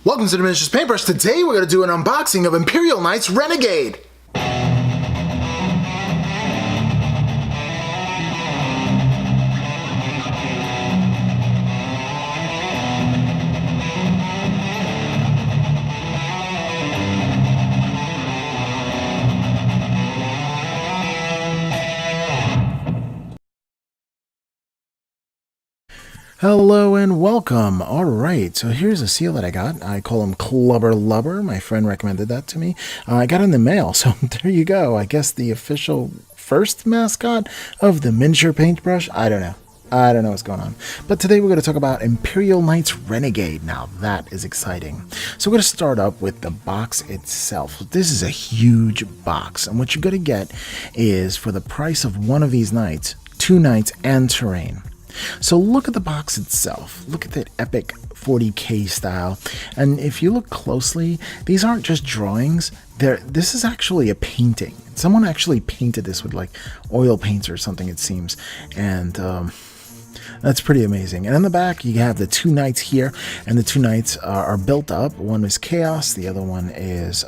Welcome to Diminish's Paintbrush. Today we're going to do an unboxing of Imperial Knight's Renegade. Hello and welcome. Alright, so here's a seal that I got. I call him Clubber Lubber. My friend recommended that to me. I got it in the mail, so there you go. I guess the official first mascot of the miniature paintbrush? I don't know. I don't know what's going on. But today we're going to talk about Imperial Knight's Renegade. Now that is exciting. So we're going to start up with the box itself. This is a huge box, and what you're going to get is, for the price of one of these knights, 2 knights and terrain. So look at the box itself. Look at that epic 40K style. And if you look closely, these aren't just drawings. This is actually a painting. Someone actually painted this with like oil paints or something, it seems. And that's pretty amazing. And in the back, you have the 2 knights here. And the 2 knights are built up. One is Chaos. The other one is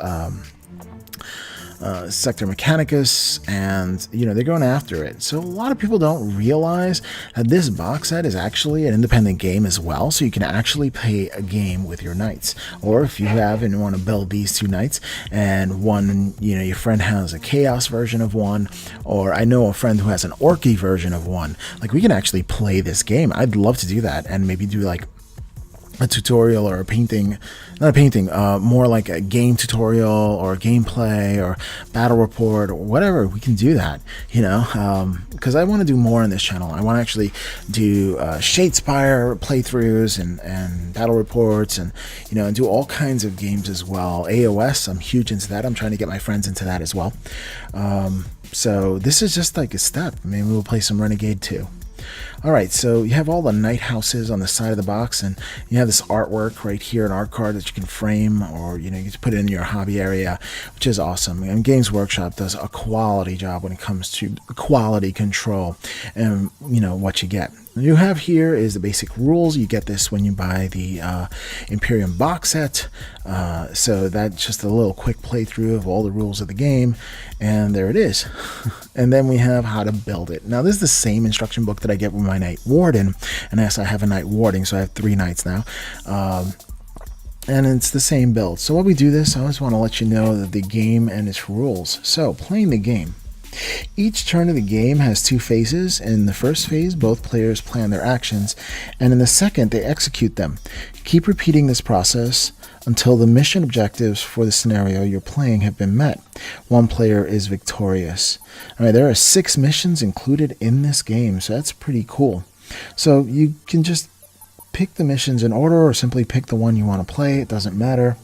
Sector Mechanicus, and they're going after it. So a lot of people don't realize that this box set is actually an independent game as well, so you can actually play a game with your knights. Or if you have and want to build these 2 knights, and one, your friend has a Chaos version of one, or I know a friend who has an Orky version of one, like, we can actually play this game. I'd love to do that, and maybe do like a tutorial or a painting, not a painting, more like a game tutorial or gameplay or battle report or whatever. We can do that, because I want to do more on this channel. I want to actually do Shadespire playthroughs and battle reports, and and do all kinds of games as well. AOS, I'm huge into that. I'm trying to get my friends into that as well. So this is just like a step. Maybe we'll play some Renegade too. Alright, so you have all the knight houses on the side of the box, and you have this artwork right here, an art card that you can frame, or you can put it in your hobby area, which is awesome. And Games Workshop does a quality job when it comes to quality control and what you get. What you have here is the basic rules. You get this when you buy the Imperial box set. So that's just a little quick playthrough of all the rules of the game. And there it is. And then we have how to build it. Now, this is the same instruction book that I get with my Knight Warden. And yes, I have a Knight Warding, so I have 3 knights now. And it's the same build. So while we do this, I always want to let you know that the game and its rules. So, playing the game. Each turn of the game has 2 phases. In the first phase, both players plan their actions, and in the second, they execute them. Keep repeating this process until the mission objectives for the scenario you're playing have been met. One player is victorious. All right, there are 6 missions included in this game, so that's pretty cool. So you can just pick the missions in order, or simply pick the one you want to play. It doesn't matter.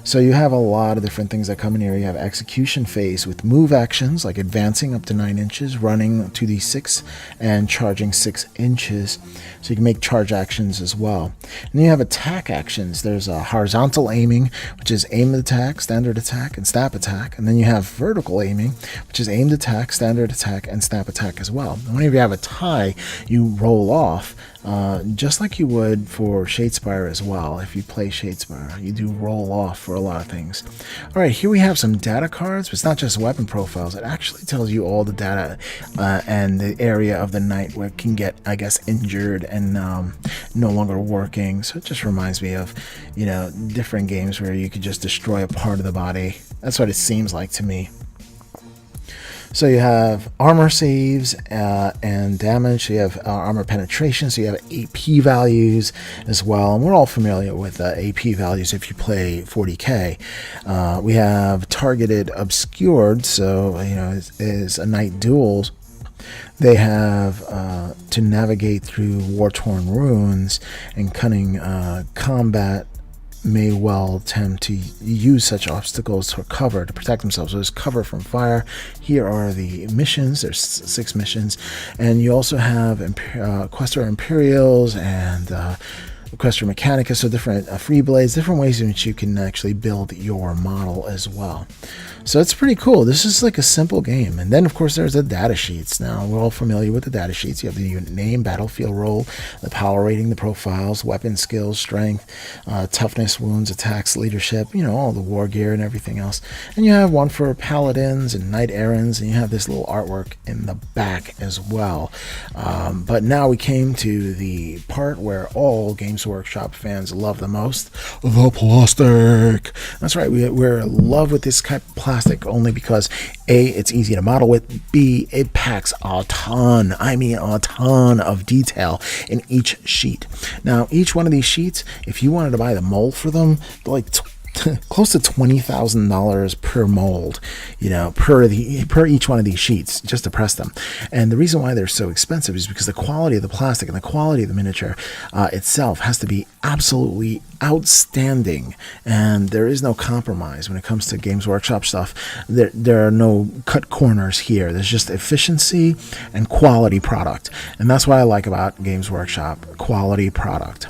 So you have a lot of different things that come in here. You have execution phase with move actions, like advancing up to 9 inches, running 2d6, and charging 6 inches. So you can make charge actions as well. And then you have attack actions. There's a horizontal aiming, which is aimed attack, standard attack, and snap attack. And then you have vertical aiming, which is aimed attack, standard attack, and snap attack as well. And whenever you have a tie, you roll off, just like you would for Shadespire as well. If you play Shadespire, you do roll off for a lot of things. Alright, here we have some data cards, but it's not just weapon profiles. It actually tells you all the data and the area of the knight where it can get, I guess, injured and no longer working. So it just reminds me of, different games where you could just destroy a part of the body. That's what it seems like to me. So you have armor saves and damage. So you have armor penetration. So you have AP values as well. And we're all familiar with AP values if you play 40K. We have targeted obscured. So, is a knight duels. They have to navigate through war-torn ruins, and cunning combat may well attempt to use such obstacles for cover to protect themselves. So there's cover from fire. Here are the missions. There's 6 missions, and you also have Questor Imperials and Equestria Mechanica, so different free blades, different ways in which you can actually build your model as well. So it's pretty cool. This is like a simple game. And then, of course, there's the data sheets. Now, we're all familiar with the data sheets. You have the unit name, battlefield role, the power rating, the profiles, weapon skills, strength, toughness, wounds, attacks, leadership, all the war gear and everything else. And you have one for paladins and knight errands, and you have this little artwork in the back as well. But now we came to the part where all Games Workshop fans love the most, the plastic. That's right. We're in love with this kind of plastic only because A, it's easy to model with, B, it packs a ton, I mean a ton of detail in each sheet. Now, each one of these sheets, if you wanted to buy the mold for them, like close to $20,000 per mold, per each one of these sheets, just to press them. And the reason why they're so expensive is because the quality of the plastic and the quality of the miniature itself has to be absolutely outstanding, and there is no compromise when it comes to Games Workshop stuff. There are no cut corners here. There's just efficiency and quality product, and that's what I like about Games Workshop: quality product.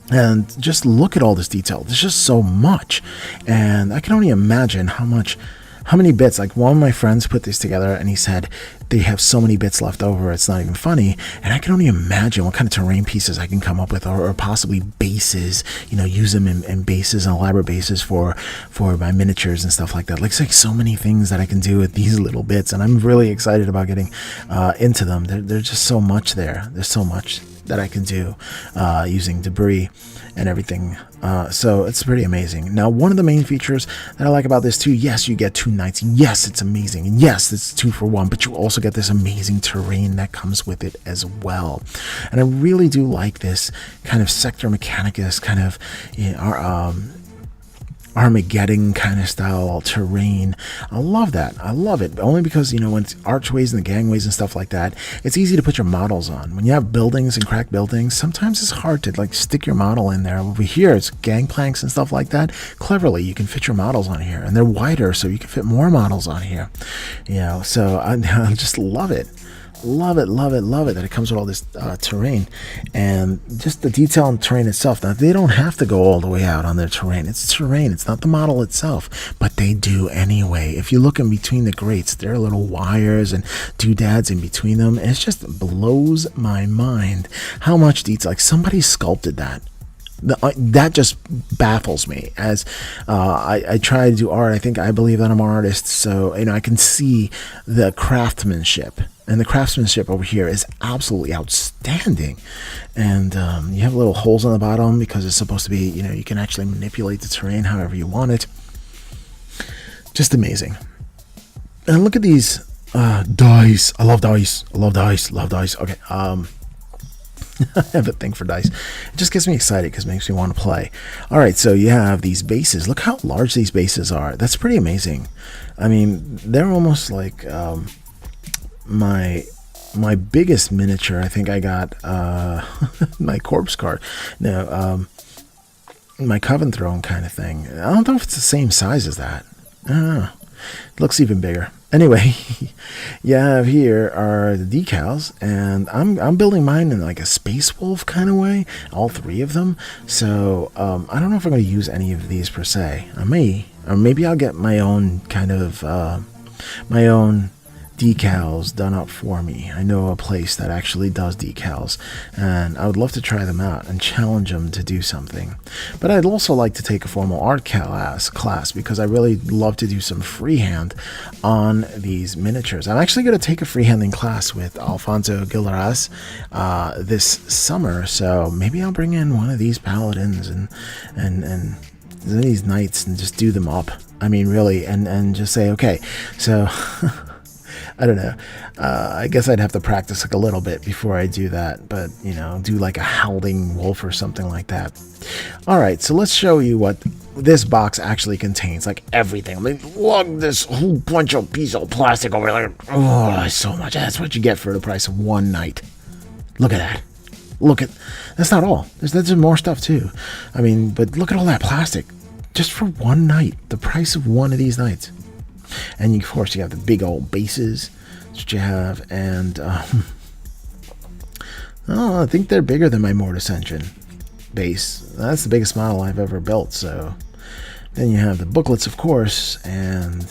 And just look at all this detail. There's just so much. And I can only imagine how many bits. Like, one of my friends put this together and he said they have so many bits left over, it's not even funny. And I can only imagine what kind of terrain pieces I can come up with, or possibly bases, use them in bases and elaborate bases for my miniatures and stuff like that. Like, it's like so many things that I can do with these little bits. And I'm really excited about getting into them. There's just so much there. There's so much that I can do using debris and everything. So it's pretty amazing. Now, one of the main features that I like about this too, yes, you get 2 knights. Yes, it's amazing. And yes, it's 2 for 1, but you also get this amazing terrain that comes with it as well. And I really do like this kind of Sector Mechanicus kind of Armageddon kind of style terrain. I love that. I love it. Only because, when it's archways and the gangways and stuff like that, it's easy to put your models on. When you have buildings and cracked buildings, sometimes it's hard to stick your model in there. Over here, it's gangplanks and stuff like that. Cleverly, you can fit your models on here, and they're wider, so you can fit more models on here. So I just love it. Love it that it comes with all this terrain, and just the detail and terrain itself. Now, they don't have to go all the way out on their terrain. It's not the model itself, but they do anyway. If you look in between the grates, there are little wires and doodads in between them, and it just blows my mind how much detail. Like, somebody sculpted that. That just baffles me. As I try to do art, I believe that I'm an artist, so I can see the craftsmanship. And the craftsmanship over here is absolutely outstanding. And you have little holes on the bottom because it's supposed to be, you can actually manipulate the terrain however you want it. Just amazing. And look at these dice. I love dice. Okay. I have a thing for dice. It just gets me excited because it makes me want to play. All right, so you have these bases. Look how large these bases are. That's pretty amazing. I mean, they're almost like... my biggest miniature, I think I got my corpse card. No, my coven throne kind of thing. I don't know if it's the same size as that. I don't know. It looks even bigger. Anyway, you have here are the decals, and I'm building mine in like a Space Wolf kind of way, all 3 of them. So I don't know if I'm going to use any of these per se. I may, or maybe I'll get my own kind of my own decals done up for me. I know a place that actually does decals, and I would love to try them out and challenge them to do something. But I'd also like to take a formal art class because I really love to do some freehand on these miniatures. I'm actually going to take a freehanding class with Alfonso Gilderas this summer, so maybe I'll bring in one of these paladins and these knights and just do them up. I mean, really, and just say, okay, so I don't know. I guess I'd have to practice like a little bit before I do that, but do like a howling wolf or something like that. All right, so let's show you what this box actually contains, like everything. I mean, look, this whole bunch of piece of plastic over there. Oh, so much. That's what you get for the price of 1 night. Look at that. That's not all. There's more stuff too. I mean, but look at all that plastic just for 1 night. The price of one of these nights. And of course you have the big old bases. That's what you have. And I think they're bigger than my Mortis engine. base. That's the biggest model I've ever built. So then you have the booklets, of course, and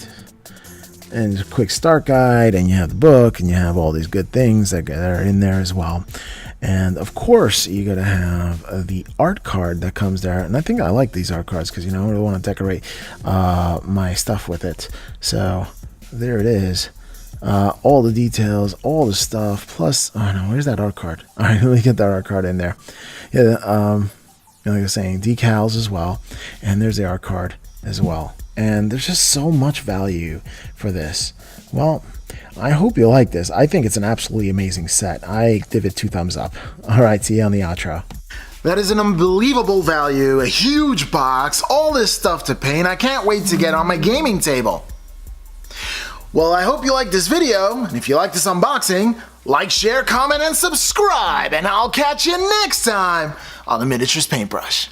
a quick start guide, and you have the book, and you have all these good things that are in there as well. And of course, you gotta have the art card that comes there. And I think I like these art cards because, you know, I really want to decorate my stuff with it. So there it is. All the details, all the stuff, plus, oh no, where's that art card? All right, let me get that art card in there. Yeah, like I was saying, decals as well, and there's the art card as well. And there's just so much value for this. Well, I hope you like this. I think it's an absolutely amazing set. I give it 2 thumbs up. All right, see you on the outro. That is an unbelievable value, a huge box, all this stuff to paint. I can't wait to get on my gaming table. Well, I hope you liked this video, and if you like this unboxing, like, share, comment, and subscribe, and I'll catch you next time on the Miniatures Paintbrush.